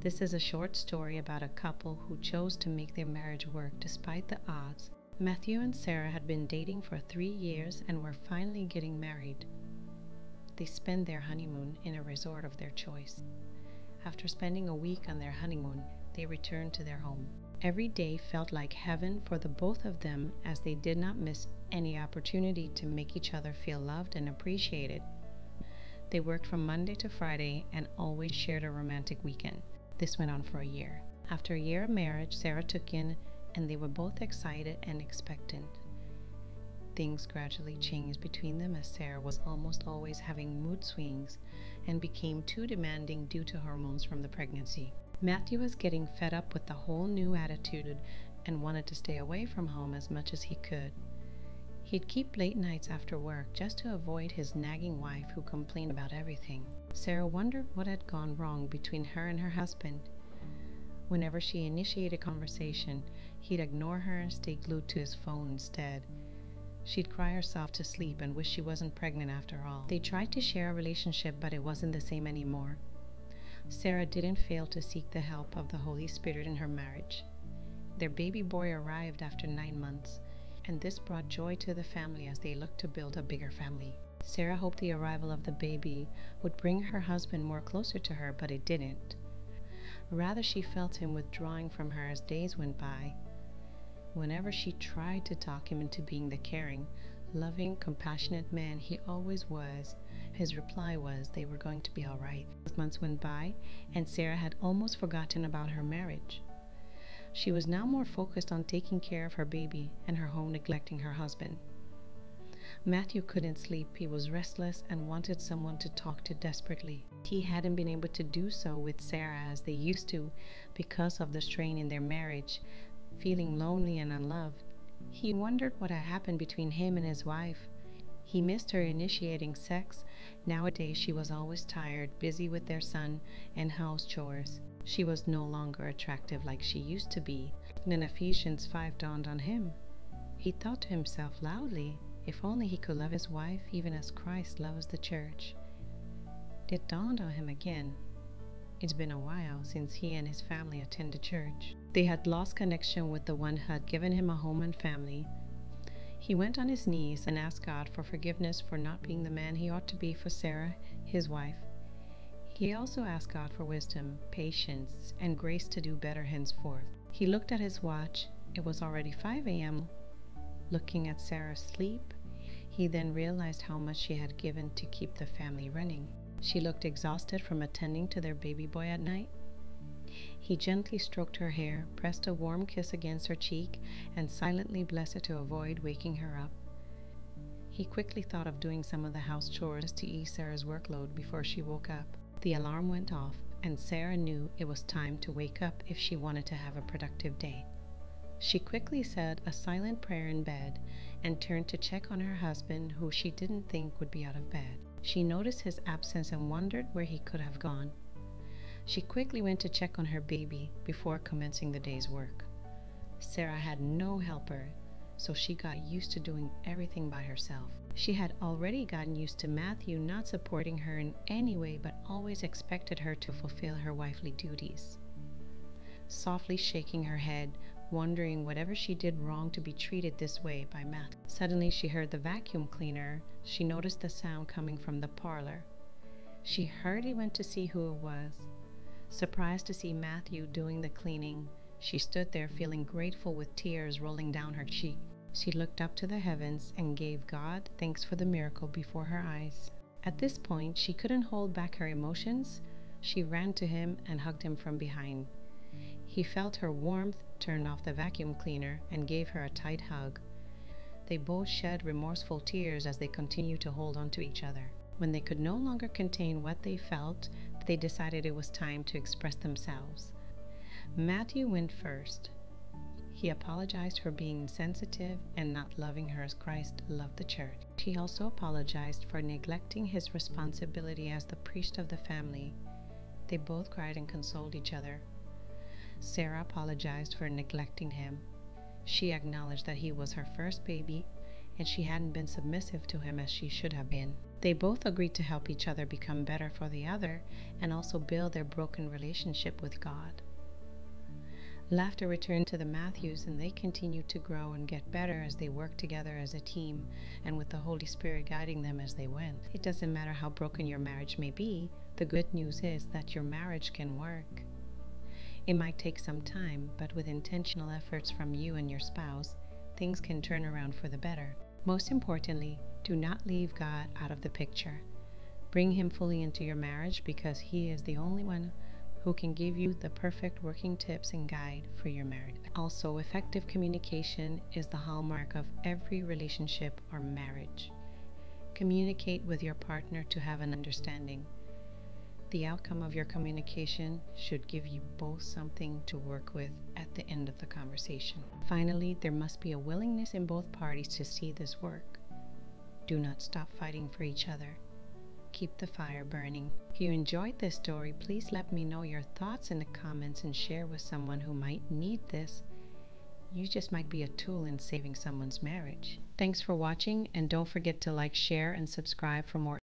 This is a short story about a couple who chose to make their marriage work despite the odds. Matthew and Sarah had been dating for 3 years and were finally getting married. They spent their honeymoon in a resort of their choice. After spending a week on their honeymoon, they returned to their home. Every day felt like heaven for the both of them, as they did not miss any opportunity to make each other feel loved and appreciated. They worked from Monday to Friday and always shared a romantic weekend. This went on for a year. After a year of marriage, Sarah took in, and they were both excited and expectant. Things gradually changed between them, as Sarah was almost always having mood swings and became too demanding due to hormones from the pregnancy. Matthew was getting fed up with the whole new attitude and wanted to stay away from home as much as he could. He'd keep late nights after work just to avoid his nagging wife, who complained about everything. Sarah wondered what had gone wrong between her and her husband. Whenever she initiated a conversation, he'd ignore her and stay glued to his phone instead. She'd cry herself to sleep and wish she wasn't pregnant after all. They tried to share a relationship, but it wasn't the same anymore. Sarah didn't fail to seek the help of the Holy Spirit in her marriage. Their baby boy arrived after 9 months, and this brought joy to the family as they looked to build a bigger family. Sarah hoped the arrival of the baby would bring her husband more closer to her, but it didn't. Rather, she felt him withdrawing from her as days went by. Whenever she tried to talk him into being the caring, loving, compassionate man he always was, his reply was they were going to be all right. Months went by, and Sarah had almost forgotten about her marriage. She was now more focused on taking care of her baby and her home, neglecting her husband. Matthew couldn't sleep. He was restless and wanted someone to talk to desperately. He hadn't been able to do so with Sarah as they used to because of the strain in their marriage, feeling lonely and unloved. He wondered what had happened between him and his wife. He missed her initiating sex. Nowadays she was always tired, busy with their son and house chores. She was no longer attractive like she used to be. Then Ephesians 5 dawned on him. He thought to himself loudly, if only he could love his wife even as Christ loves the church. It dawned on him again. It's been a while since he and his family attended church. They had lost connection with the one who had given him a home and family. He went on his knees and asked God for forgiveness for not being the man he ought to be for Sarah, his wife. He also asked God for wisdom, patience, and grace to do better henceforth. He looked at his watch. It was already 5 a.m. Looking at Sarah's sleep, he then realized how much she had given to keep the family running. She looked exhausted from attending to their baby boy at night. He gently stroked her hair, pressed a warm kiss against her cheek, and silently blessed her to avoid waking her up. He quickly thought of doing some of the house chores to ease Sarah's workload before she woke up. The alarm went off, and Sarah knew it was time to wake up if she wanted to have a productive day. She quickly said a silent prayer in bed and turned to check on her husband, who she didn't think would be out of bed. She noticed his absence and wondered where he could have gone. She quickly went to check on her baby before commencing the day's work. Sarah had no helper, so she got used to doing everything by herself. She had already gotten used to Matthew not supporting her in any way, but always expected her to fulfill her wifely duties. Softly shaking her head, wondering whatever she did wrong to be treated this way by Matthew. Suddenly she heard the vacuum cleaner. She noticed the sound coming from the parlor. She hurriedly went to see who it was. Surprised to see Matthew doing the cleaning, she stood there feeling grateful with tears rolling down her cheek. She looked up to the heavens and gave God thanks for the miracle before her eyes. At this point, she couldn't hold back her emotions. She ran to him and hugged him from behind. He felt her warmth, turned off the vacuum cleaner, and gave her a tight hug. They both shed remorseful tears as they continued to hold on to each other. When they could no longer contain what they felt, they decided it was time to express themselves. Matthew went first. He apologized for being insensitive and not loving her as Christ loved the church. He also apologized for neglecting his responsibility as the priest of the family. They both cried and consoled each other. Sarah apologized for neglecting him. She acknowledged that he was her first baby, and she hadn't been submissive to him as she should have been. They both agreed to help each other become better for the other and also build their broken relationship with God. Laughter returned to the Matthews, and they continued to grow and get better as they worked together as a team and with the Holy Spirit guiding them as they went. It doesn't matter how broken your marriage may be, the good news is that your marriage can work. It might take some time, but with intentional efforts from you and your spouse, things can turn around for the better. Most importantly, do not leave God out of the picture. Bring Him fully into your marriage because He is the only one who can give you the perfect working tips and guide for your marriage. Also, effective communication is the hallmark of every relationship or marriage. Communicate with your partner to have an understanding. The outcome of your communication should give you both something to work with at the end of the conversation. Finally, there must be a willingness in both parties to see this work. Do not stop fighting for each other. Keep the fire burning. If you enjoyed this story, please let me know your thoughts in the comments and share with someone who might need this. You just might be a tool in saving someone's marriage. Thanks for watching, and don't forget to like, share, and subscribe for more